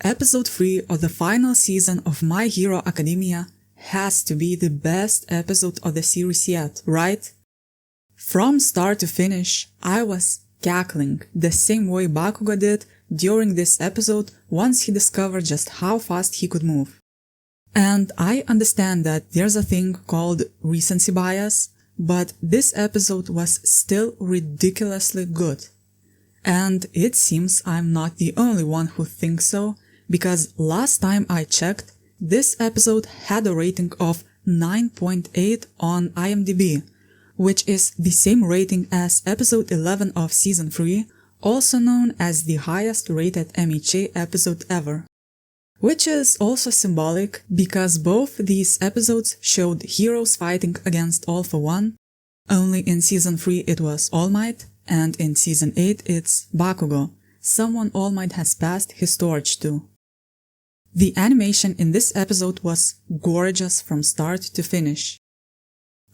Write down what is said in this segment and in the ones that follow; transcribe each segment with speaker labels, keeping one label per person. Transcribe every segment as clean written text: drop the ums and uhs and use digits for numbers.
Speaker 1: episode 3 of the final season of My Hero Academia has to be the best episode of the series yet, right? From start to finish, I was cackling the same way Bakugo did during this episode once he discovered just how fast he could move. And I understand that there's a thing called recency bias, but this episode was still ridiculously good. And it seems I'm not the only one who thinks so, because last time I checked, this episode had a rating of 9.8 on IMDb, which is the same rating as episode 11 of season 3, also known as the highest rated MHA episode ever. Which is also symbolic because both these episodes showed heroes fighting against All for One, only in season 3 it was All Might, and in season 8 it's Bakugo, someone All Might has passed his torch to. The animation in this episode was gorgeous from start to finish.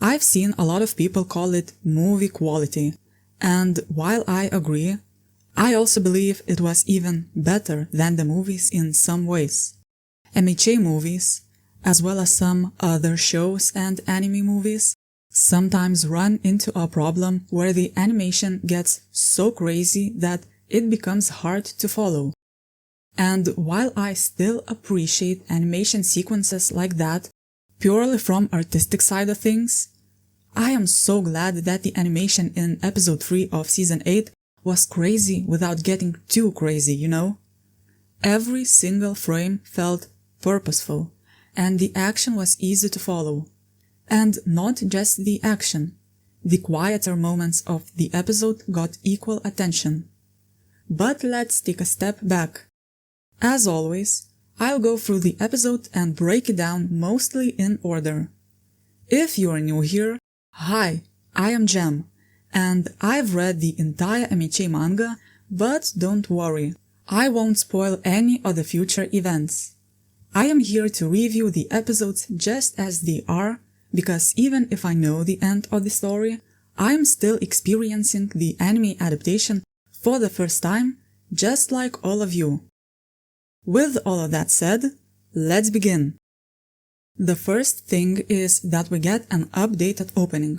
Speaker 1: I've seen a lot of people call it movie quality, and while I agree, I also believe it was even better than the movies in some ways. MHA movies, as well as some other shows and anime movies, sometimes run into a problem where the animation gets so crazy that it becomes hard to follow. And while I still appreciate animation sequences like that, purely from artistic side of things, I am so glad that the animation in episode 3 of season 8 was crazy without getting too crazy, you know? Every single frame felt purposeful, and the action was easy to follow. And not just the action. The quieter moments of the episode got equal attention. But let's take a step back. As always, I'll go through the episode and break it down mostly in order. If you're new here, hi, I am Jem, and I've read the entire MHA manga, but don't worry, I won't spoil any of the future events. I am here to review the episodes just as they are, because even if I know the end of the story, I'm still experiencing the anime adaptation for the first time, just like all of you. With all of that said, let's begin. The first thing is that we get an updated opening.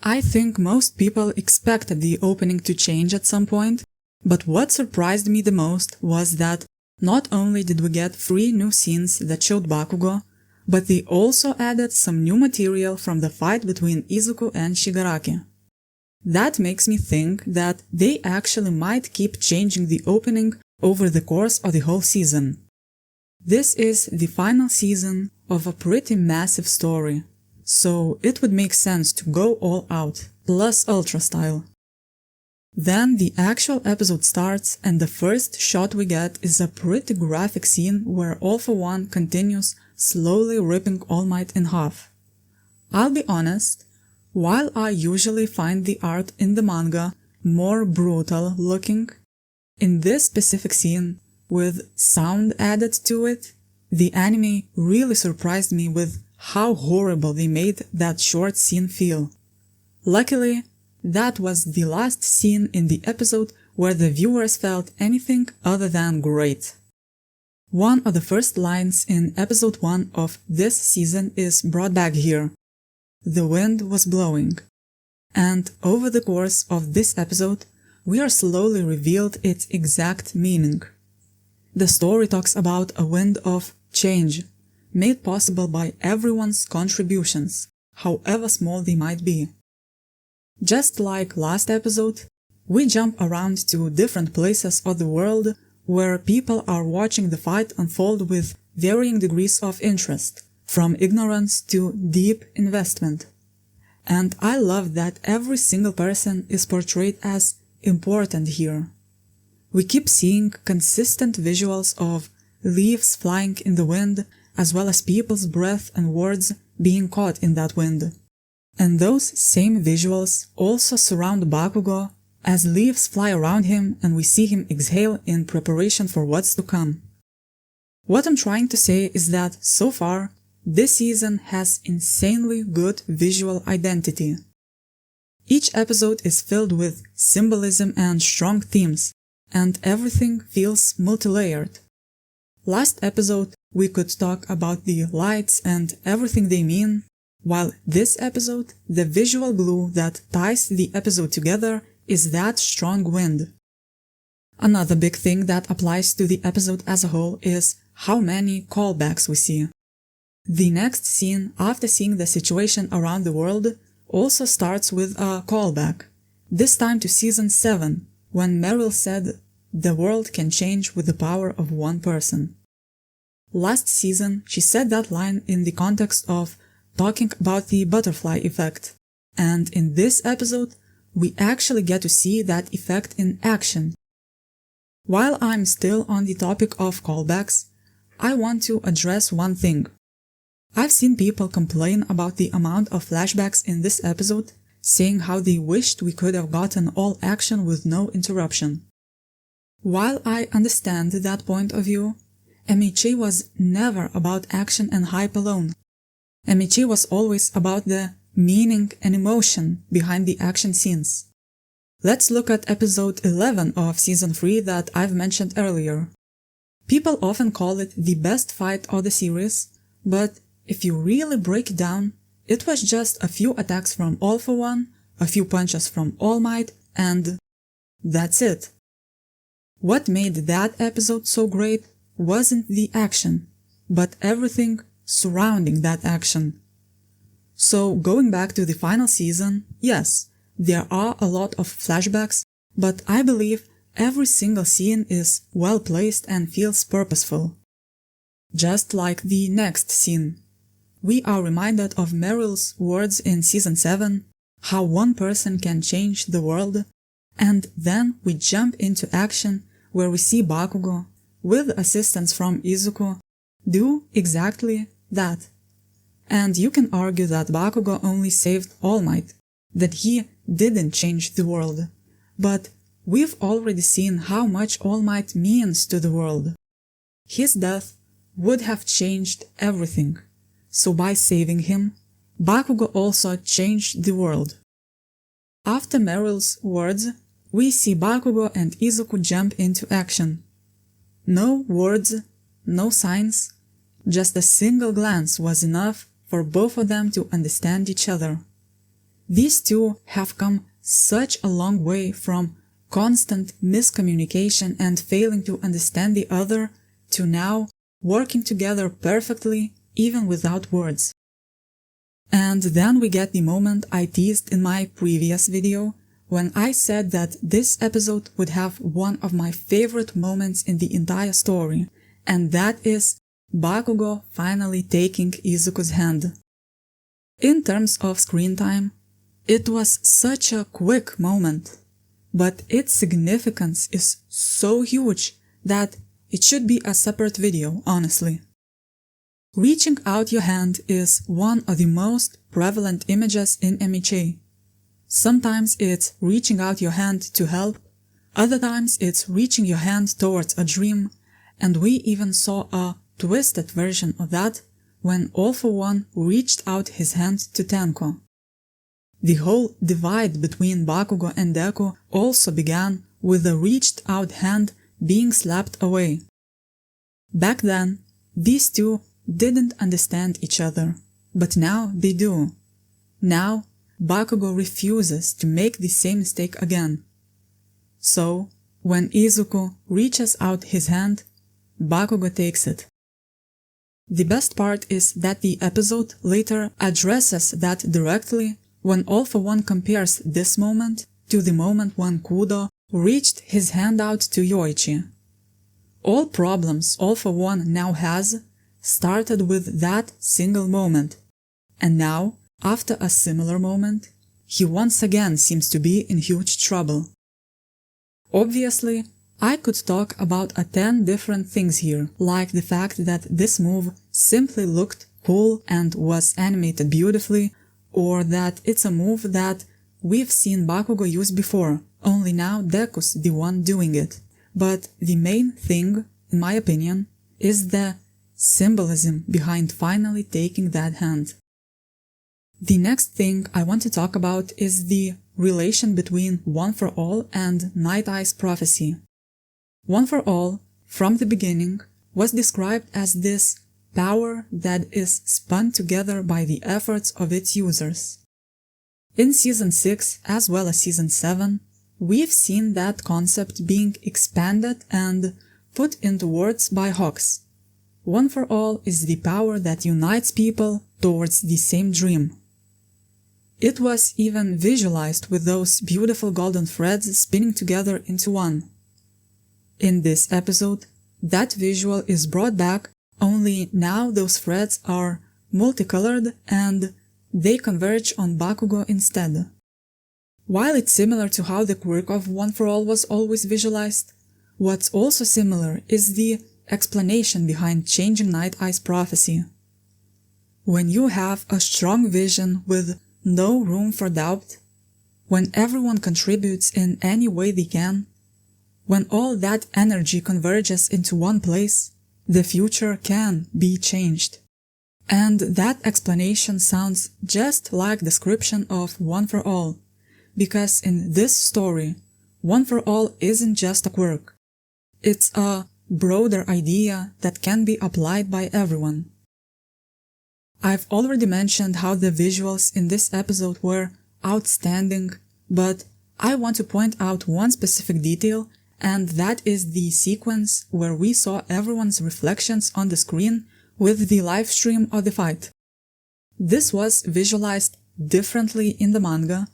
Speaker 1: I think most people expected the opening to change at some point, but what surprised me the most was that not only did we get 3 new scenes that showed Bakugo, but they also added some new material from the fight between Izuku and Shigaraki. That makes me think that they actually might keep changing the opening over the course of the whole season. This is the final season of a pretty massive story, so it would make sense to go all out, plus Ultra style. Then the actual episode starts and the first shot we get is a pretty graphic scene where All for One continues slowly ripping All Might in half. I'll be honest, while I usually find the art in the manga more brutal looking, in this specific scene, with sound added to it, the anime really surprised me with how horrible they made that short scene feel. Luckily, that was the last scene in the episode where the viewers felt anything other than great. One of the first lines in episode 1 of this season is brought back here. The wind was blowing. And over the course of this episode, we are slowly revealed its exact meaning. The story talks about a wind of change, made possible by everyone's contributions, however small they might be. Just like last episode, we jump around to different places of the world where people are watching the fight unfold with varying degrees of interest, from ignorance to deep investment. And I love that every single person is portrayed as important here. We keep seeing consistent visuals of leaves flying in the wind, as well as people's breath and words being caught in that wind. And those same visuals also surround Bakugo as leaves fly around him and we see him exhale in preparation for what's to come. What I'm trying to say is that, so far, this season has insanely good visual identity. Each episode is filled with symbolism and strong themes, and everything feels multi-layered. Last episode, we could talk about the lights and everything they mean, while this episode, the visual glue that ties the episode together is that strong wind. Another big thing that applies to the episode as a whole is how many callbacks we see. The next scene after seeing the situation around the world also starts with a callback, this time to season 7, when Meryl said the world can change with the power of one person. Last season, she said that line in the context of talking about the butterfly effect, and in this episode, we actually get to see that effect in action. While I'm still on the topic of callbacks, I want to address one thing. I've seen people complain about the amount of flashbacks in this episode, saying how they wished we could have gotten all action with no interruption. While I understand that point of view, MHA was never about action and hype alone. MHA was always about the meaning and emotion behind the action scenes. Let's look at episode 11 of season 3 that I've mentioned earlier. People often call it the best fight of the series, but if you really break it down, it was just a few attacks from All for One, a few punches from All Might, and that's it. What made that episode so great wasn't the action, but everything surrounding that action. So going back to the final season, yes, there are a lot of flashbacks, but I believe every single scene is well placed and feels purposeful. Just like the next scene. We are reminded of Meryl's words in season 7, how one person can change the world, and then we jump into action where we see Bakugo, with assistance from Izuku, do exactly that. And you can argue that Bakugo only saved All Might, that he didn't change the world, but we've already seen how much All Might means to the world. His death would have changed everything. So by saving him, Bakugo also changed the world. After Meryl's words, we see Bakugo and Izuku jump into action. No words, no signs, just a single glance was enough for both of them to understand each other. These two have come such a long way from constant miscommunication and failing to understand the other to now working together perfectly even without words. And then we get the moment I teased in my previous video, when I said that this episode would have one of my favorite moments in the entire story, and that is Bakugo finally taking Izuku's hand. In terms of screen time, it was such a quick moment, but its significance is so huge that it should be a separate video, honestly. Reaching out your hand is one of the most prevalent images in MHA. Sometimes it's reaching out your hand to help, other times it's reaching your hand towards a dream, and we even saw a twisted version of that when All for One reached out his hand to Tenko. The whole divide between Bakugo and Deku also began with the reached out hand being slapped away. Back then, these two didn't understand each other, but now they do. Now, Bakugo refuses to make the same mistake again. So, when Izuku reaches out his hand, Bakugo takes it. The best part is that the episode later addresses that directly when All for One compares this moment to the moment when Kudo reached his hand out to Yoichi. All problems All for One now has started with that single moment, and now, after a similar moment, he once again seems to be in huge trouble. Obviously, I could talk about 10 different things here, like the fact that this move simply looked cool and was animated beautifully, or that it's a move that we've seen Bakugo use before, only now Deku's the one doing it. But the main thing, in my opinion, is the symbolism behind finally taking that hand. The next thing I want to talk about is the relation between One for All and Night Eye's prophecy. One for All, from the beginning, was described as this power that is spun together by the efforts of its users. In Season 6, as well as Season 7, we've seen that concept being expanded and put into words by Hawks. One for All is the power that unites people towards the same dream. It was even visualized with those beautiful golden threads spinning together into one. In this episode, that visual is brought back, only now those threads are multicolored and they converge on Bakugo instead. While it's similar to how the quirk of One for All was always visualized, what's also similar is the explanation behind changing Night Eye's prophecy. When you have a strong vision with no room for doubt, when everyone contributes in any way they can, when all that energy converges into one place, the future can be changed. And that explanation sounds just like description of One for All, because in this story, One for All isn't just a quirk. It's a broader idea that can be applied by everyone. I've already mentioned how the visuals in this episode were outstanding, but I want to point out one specific detail, and that is the sequence where we saw everyone's reflections on the screen with the live stream of the fight. This was visualized differently in the manga,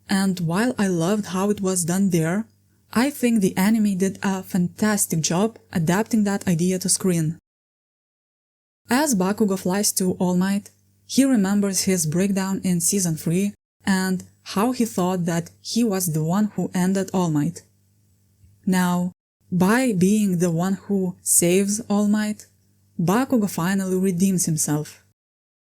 Speaker 1: and while I loved how it was done there, I think the anime did a fantastic job adapting that idea to screen. As Bakugo flies to All Might, he remembers his breakdown in Season 3 and how he thought that he was the one who ended All Might. Now, by being the one who saves All Might, Bakugo finally redeems himself.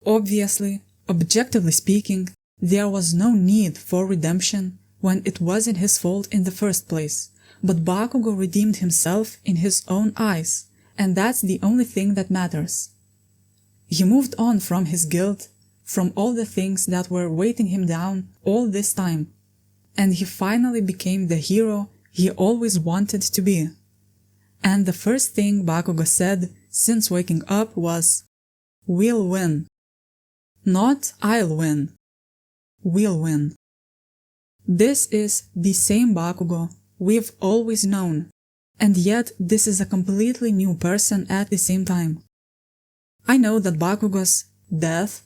Speaker 1: Obviously, objectively speaking, there was no need for redemption when it wasn't his fault in the first place, but Bakugo redeemed himself in his own eyes, and that's the only thing that matters. He moved on from his guilt, from all the things that were weighting him down all this time, and he finally became the hero he always wanted to be. And the first thing Bakugo said since waking up was, "We'll win." Not "I'll win." We'll win. This is the same Bakugo we've always known, and yet this is a completely new person at the same time. I know that Bakugo's death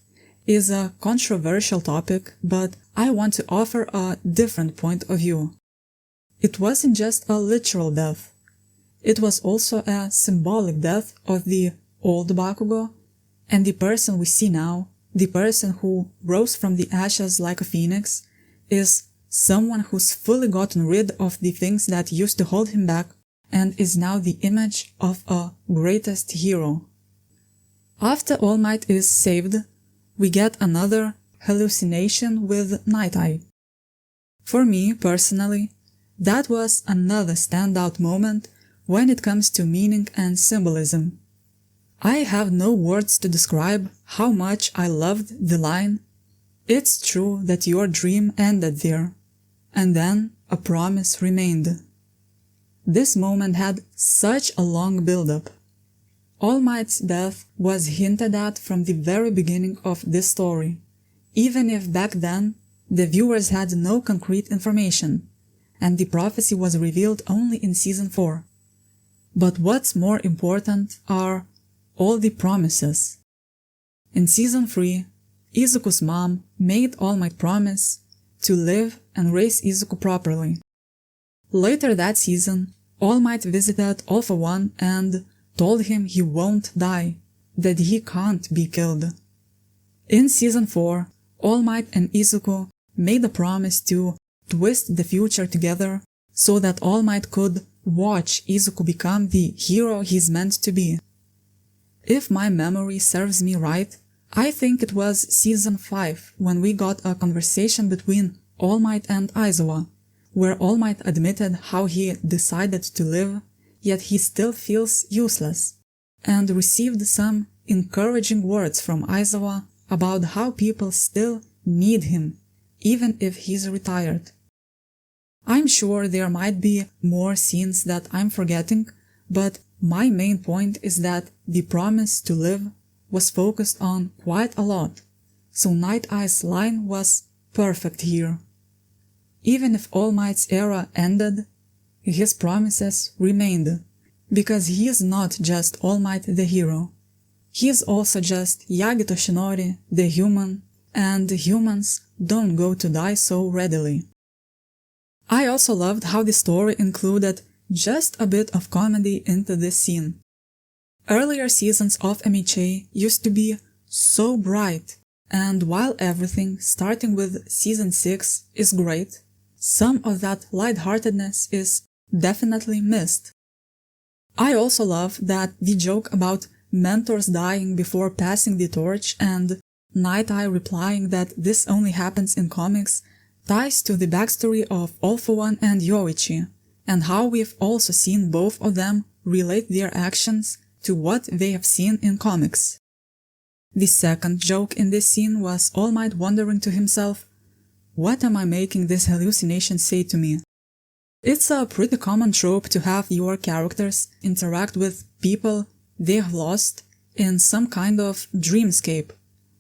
Speaker 1: is a controversial topic, but I want to offer a different point of view. It wasn't just a literal death. It was also a symbolic death of the old Bakugo, and the person we see now, the person who rose from the ashes like a phoenix, is someone who's fully gotten rid of the things that used to hold him back and is now the image of a greatest hero. After All Might is saved, we get another hallucination with Night Eye. For me, personally, that was another standout moment when it comes to meaning and symbolism. I have no words to describe how much I loved the line, "It's true that your dream ended there, and then a promise remained." This moment had such a long build-up. All Might's death was hinted at from the very beginning of this story, even if back then the viewers had no concrete information, and the prophecy was revealed only in Season 4. But what's more important are all the promises. In Season 3, Izuku's mom made All Might promise to live and raise Izuku properly. Later that season, All Might visited All for One and told him he won't die, that he can't be killed. In Season 4, All Might and Izuku made a promise to twist the future together so that All Might could watch Izuku become the hero he's meant to be. If my memory serves me right, I think it was Season 5 when we got a conversation between All Might and Aizawa, where All Might admitted how he decided to live, yet he still feels useless, and received some encouraging words from Aizawa about how people still need him, even if he's retired. I'm sure there might be more scenes that I'm forgetting, but my main point is that the promise to live was focused on quite a lot, so Night Eye's line was perfect here. Even if All Might's era ended, his promises remained, because he is not just All Might the hero. He is also just Yagi Toshinori, the human, and humans don't go to die so readily. I also loved how the story included just a bit of comedy into this scene. Earlier seasons of MHA used to be so bright, and while everything, starting with season 6, is great, some of that lightheartedness is definitely missed. I also love that the joke about mentors dying before passing the torch and Night Eye replying that this only happens in comics ties to the backstory of All For One and Yoichi, and how we've also seen both of them relate their actions to what they have seen in comics. The second joke in this scene was All Might wondering to himself, "What am I making this hallucination say to me?" It's a pretty common trope to have your characters interact with people they have lost in some kind of dreamscape.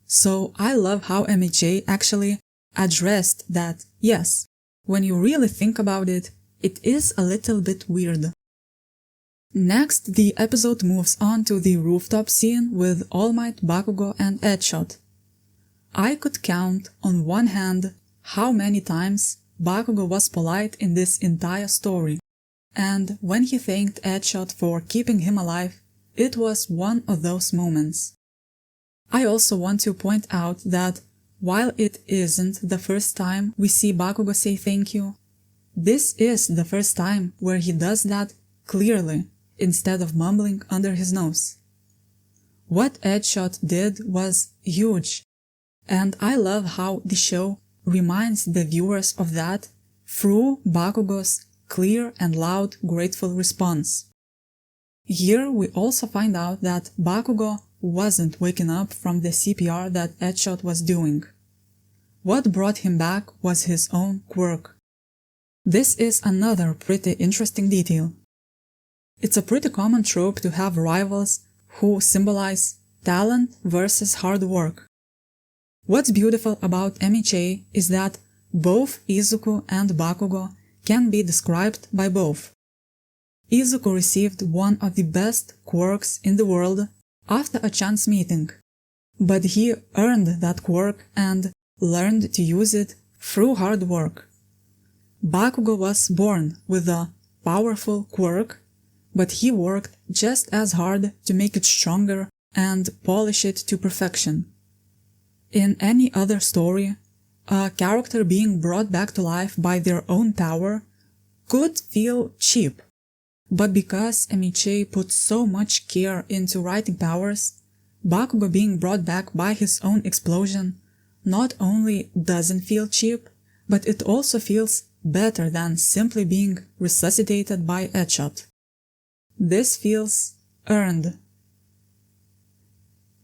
Speaker 1: So I love how MHA actually addressed that, yes, when you really think about it, it is a little bit weird. Next, the episode moves on to the rooftop scene with All Might, Bakugo, and Edgeshot. I could count on one hand how many times Bakugo was polite in this entire story, and when he thanked Edgeshot for keeping him alive, it was one of those moments. I also want to point out that while it isn't the first time we see Bakugo say thank you, this is the first time where he does that clearly, instead of mumbling under his nose. What Edgeshot did was huge, and I love how the show reminds the viewers of that through Bakugo's clear and loud grateful response. Here we also find out that Bakugo wasn't waking up from the CPR that Edgeshot was doing. What brought him back was his own quirk. This is another pretty interesting detail. It's a pretty common trope to have rivals who symbolize talent versus hard work. What's beautiful about MHA is that both Izuku and Bakugo can be described by both. Izuku received one of the best quirks in the world after a chance meeting, but he earned that quirk and learned to use it through hard work. Bakugo was born with a powerful quirk, but he worked just as hard to make it stronger and polish it to perfection. In any other story, a character being brought back to life by their own power could feel cheap, but because MHA put so much care into writing powers, Bakugo being brought back by his own explosion not only doesn't feel cheap, but it also feels better than simply being resuscitated by Edgeshot. This feels earned.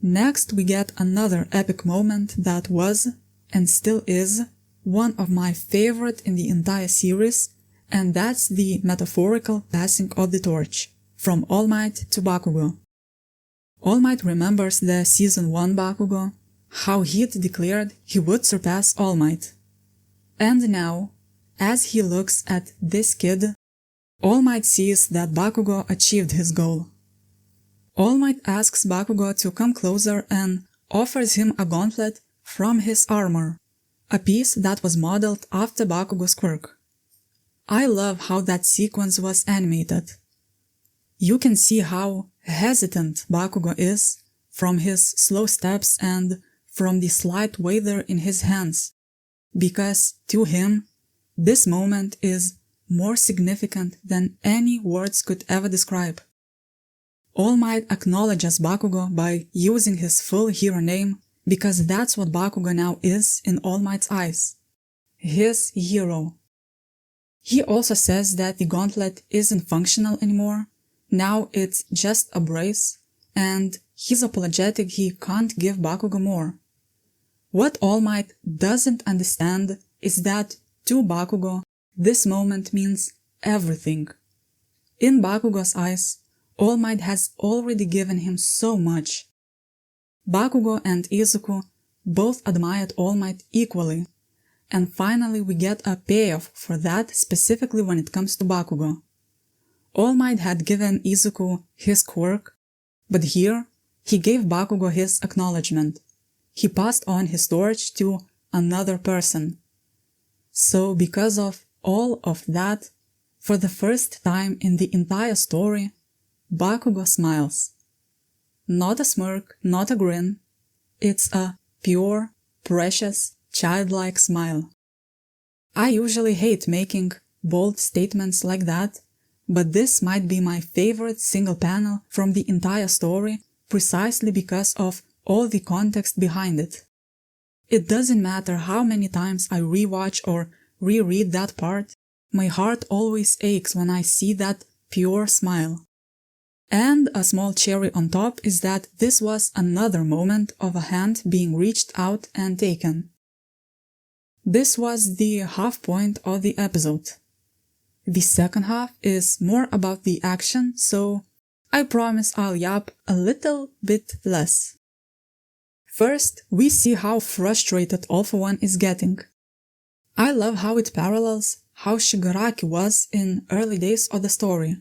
Speaker 1: Next we get another epic moment that was, and still is, one of my favorite in the entire series, and that's the metaphorical passing of the torch, from All Might to Bakugo. All Might remembers the Season 1 Bakugo, how he'd declared he would surpass All Might. And now, as he looks at this kid, All Might sees that Bakugo achieved his goal. All Might asks Bakugo to come closer and offers him a gauntlet from his armor, a piece that was modeled after Bakugo's quirk. I love how that sequence was animated. You can see how hesitant Bakugo is from his slow steps and from the slight waver in his hands, because to him, this moment is more significant than any words could ever describe. All Might acknowledges Bakugo by using his full hero name, because that's what Bakugo now is in All Might's eyes. His hero. He also says that the gauntlet isn't functional anymore, now it's just a brace, and he's apologetic he can't give Bakugo more. What All Might doesn't understand is that to Bakugo, this moment means everything. In Bakugo's eyes, All Might has already given him so much. Bakugo and Izuku both admired All Might equally, and finally we get a payoff for that specifically when it comes to Bakugo. All Might had given Izuku his quirk, but here he gave Bakugo his acknowledgement. He passed on his torch to another person. So because of all of that, for the first time in the entire story, Bakugo smiles. Not a smirk, not a grin. It's a pure, precious, childlike smile. I usually hate making bold statements like that, but this might be my favorite single panel from the entire story precisely because of all the context behind it. It doesn't matter how many times I rewatch or reread that part, my heart always aches when I see that pure smile. And a small cherry on top is that this was another moment of a hand being reached out and taken. This was the half point of the episode. The second half is more about the action, so I promise I'll yap a little bit less. First, we see how frustrated All For One is getting. I love how it parallels how Shigaraki was in early days of the story.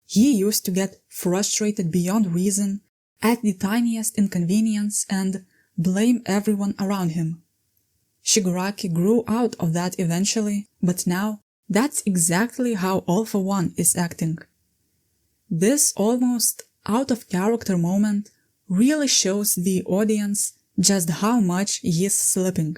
Speaker 1: He used to get frustrated beyond reason at the tiniest inconvenience and blame everyone around him. Shigaraki grew out of that eventually, but now that's exactly how All For One is acting. This almost out-of-character moment really shows the audience just how much he is slipping.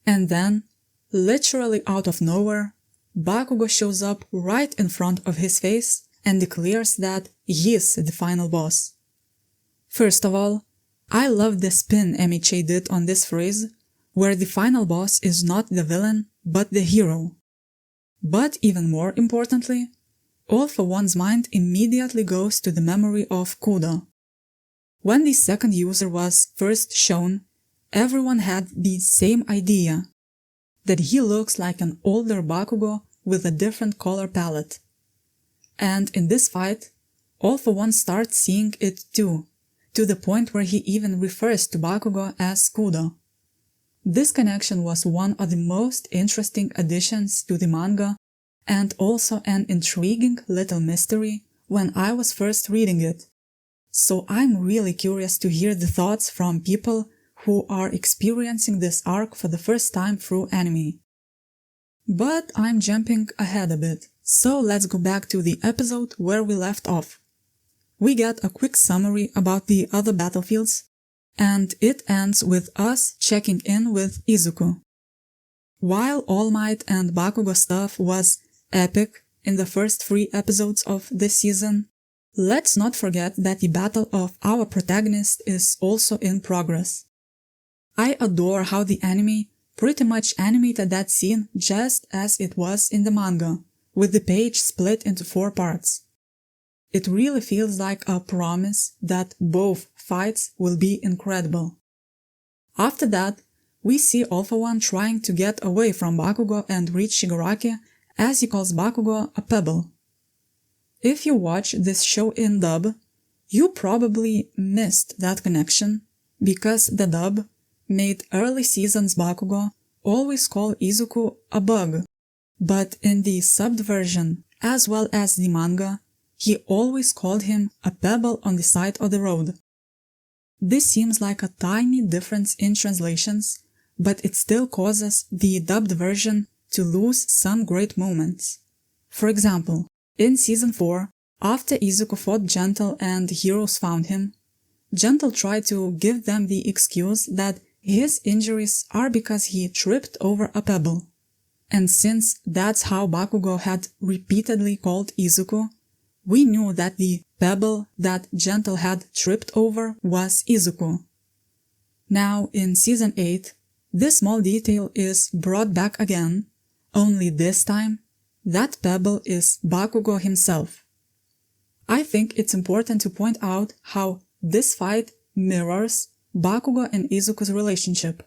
Speaker 1: And then, literally out of nowhere, Bakugo shows up right in front of his face and declares that he is the final boss. First of all, I love the spin bnha did on this phrase, where the final boss is not the villain, but the hero. But even more importantly, All For One's mind immediately goes to the memory of Kudo. When the second user was first shown, everyone had the same idea, that he looks like an older Bakugo with a different color palette. And in this fight, All For One starts seeing it too, to the point where he even refers to Bakugo as Kudo. This connection was one of the most interesting additions to the manga, and also an intriguing little mystery when I was first reading it. So I'm really curious to hear the thoughts from people who are experiencing this arc for the first time through anime. But I'm jumping ahead a bit, so let's go back to the episode where we left off. We get a quick summary about the other battlefields, and it ends with us checking in with Izuku. While All Might and Bakugo stuff was epic in the first 3 episodes of this season, let's not forget that the battle of our protagonist is also in progress. I adore how the anime pretty much animated that scene just as it was in the manga, with the page split into 4 parts. It really feels like a promise that both fights will be incredible. After that, we see All For One trying to get away from Bakugo and reach Shigaraki, as he calls Bakugo a pebble. If you watch this show in dub, you probably missed that connection, because the dub made early seasons Bakugo always call Izuku a bug, but in the subbed version, as well as the manga, he always called him a pebble on the side of the road. This seems like a tiny difference in translations, but it still causes the dubbed version to lose some great moments. For example, in Season 4, after Izuku fought Gentle and heroes found him, Gentle tried to give them the excuse that his injuries are because he tripped over a pebble. And since that's how Bakugo had repeatedly called Izuku, we knew that the pebble that Gentle had tripped over was Izuku. Now, in Season 8, this small detail is brought back again, only this time, that pebble is Bakugo himself. I think it's important to point out how this fight mirrors Bakugo and Izuku's relationship.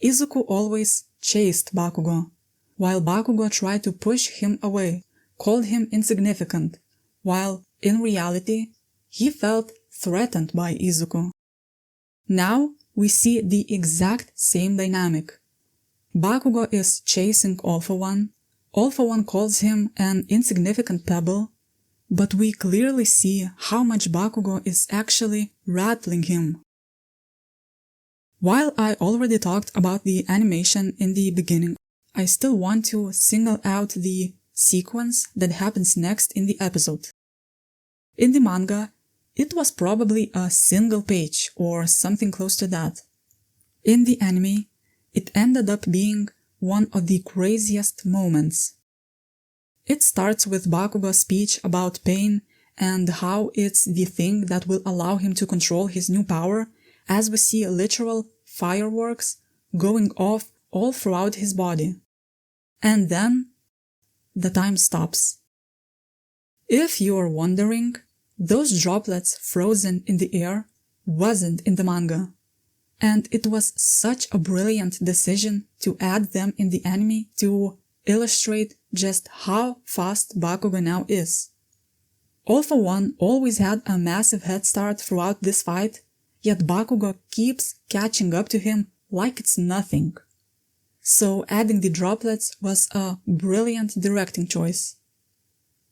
Speaker 1: Izuku always chased Bakugo, while Bakugo tried to push him away, called him insignificant, while in reality, he felt threatened by Izuku. Now we see the exact same dynamic. Bakugo is chasing All For One. All For One calls him an insignificant pebble, but we clearly see how much Bakugo is actually rattling him. While I already talked about the animation in the beginning, I still want to single out the sequence that happens next in the episode. In the manga, it was probably a single page or something close to that. In the anime, it ended up being one of the craziest moments. It starts with Bakugo's speech about pain and how it's the thing that will allow him to control his new power, as we see literal fireworks going off all throughout his body. And then the time stops. If you're wondering, those droplets frozen in the air wasn't in the manga, and it was such a brilliant decision to add them in the anime to illustrate just how fast Bakugo now is. All For One always had a massive head start throughout this fight, yet Bakugo keeps catching up to him like it's nothing. So adding the droplets was a brilliant directing choice.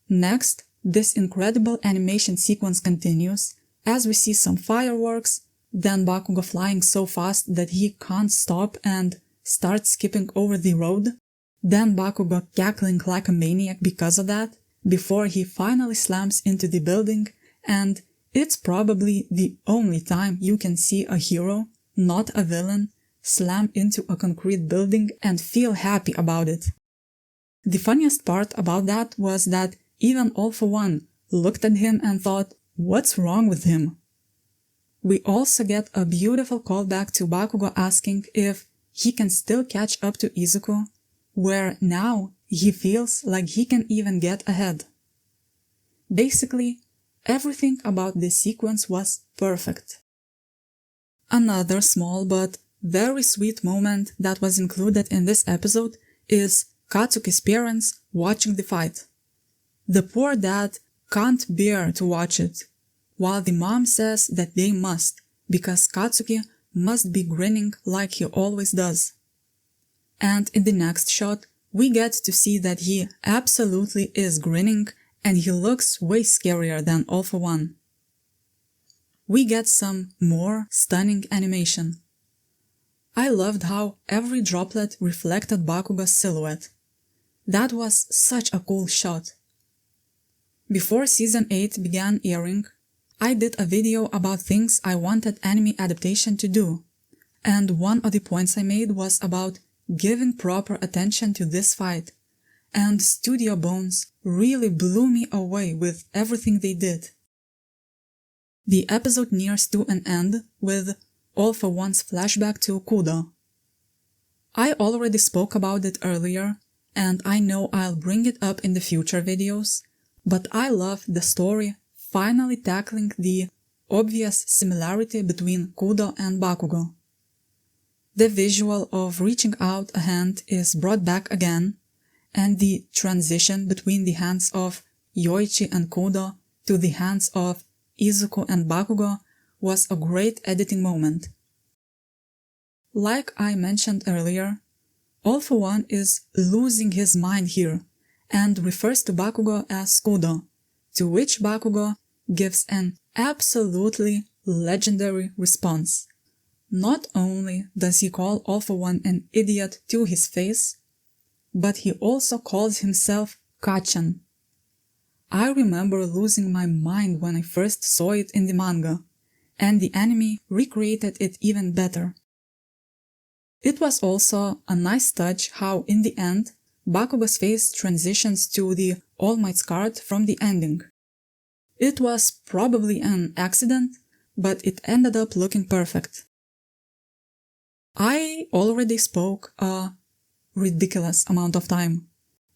Speaker 1: Next, this incredible animation sequence continues as we see some fireworks, then Bakugo flying so fast that he can't stop and starts skipping over the road, then Bakugo cackling like a maniac because of that, before he finally slams into the building, and it's probably the only time you can see a hero, not a villain, slam into a concrete building and feel happy about it. The funniest part about that was that even All For One looked at him and thought, what's wrong with him? We also get a beautiful callback to Bakugo asking if he can still catch up to Izuku, where now he feels like he can even get ahead. Basically, everything about this sequence was perfect. Another small but very sweet moment that was included in this episode is Katsuki's parents watching the fight. The poor dad can't bear to watch it, while the mom says that they must, because Katsuki must be grinning like he always does. And in the next shot, we get to see that he absolutely is grinning, and he looks way scarier than All For One. We get some more stunning animation. I loved how every droplet reflected Bakugo's silhouette. That was such a cool shot. Before Season 8 began airing, I did a video about things I wanted anime adaptation to do, and one of the points I made was about giving proper attention to this fight, and Studio Bones really blew me away with everything they did. The episode nears to an end with All For One's flashback to Kudo. I already spoke about it earlier, and I know I'll bring it up in the future videos, but I love the story finally tackling the obvious similarity between Kudo and Bakugo. The visual of reaching out a hand is brought back again, and the transition between the hands of Yoichi and Kudo to the hands of Izuku and Bakugo was a great editing moment. Like I mentioned earlier, All For One is losing his mind here and refers to Bakugo as Kudo, to which Bakugo gives an absolutely legendary response. Not only does he call All For One an idiot to his face, but he also calls himself Kachan. I remember losing my mind when I first saw it in the manga, and the anime recreated it even better. It was also a nice touch how, in the end, Bakugo's face transitions to the All Might's card from the ending. It was probably an accident, but it ended up looking perfect. I already spoke a ridiculous amount of time,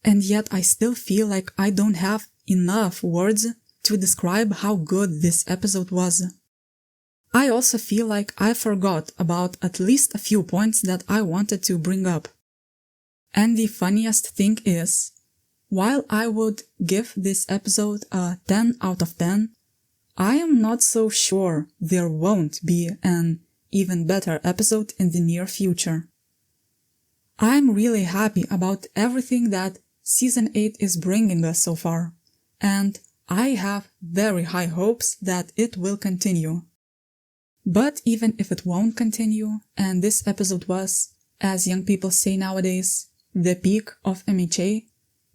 Speaker 1: and yet I still feel like I don't have enough words to describe how good this episode was. I also feel like I forgot about at least a few points that I wanted to bring up. And the funniest thing is, While I would give this episode a 10 out of 10, I am not so sure there won't be an even better episode in the near future. I'm really happy about everything that Season 8 is bringing us so far, and I have very high hopes that it will continue. But even if it won't continue, and this episode was, as young people say nowadays, the peak of MHA,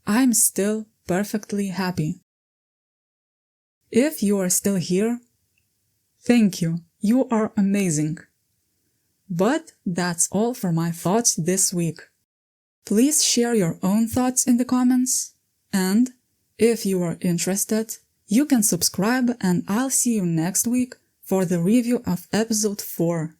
Speaker 1: I'm still perfectly happy. If you are still here, thank you. You are amazing. But that's all for my thoughts this week. Please share your own thoughts in the comments, and if you are interested, you can subscribe and I'll see you next week for the review of episode 4.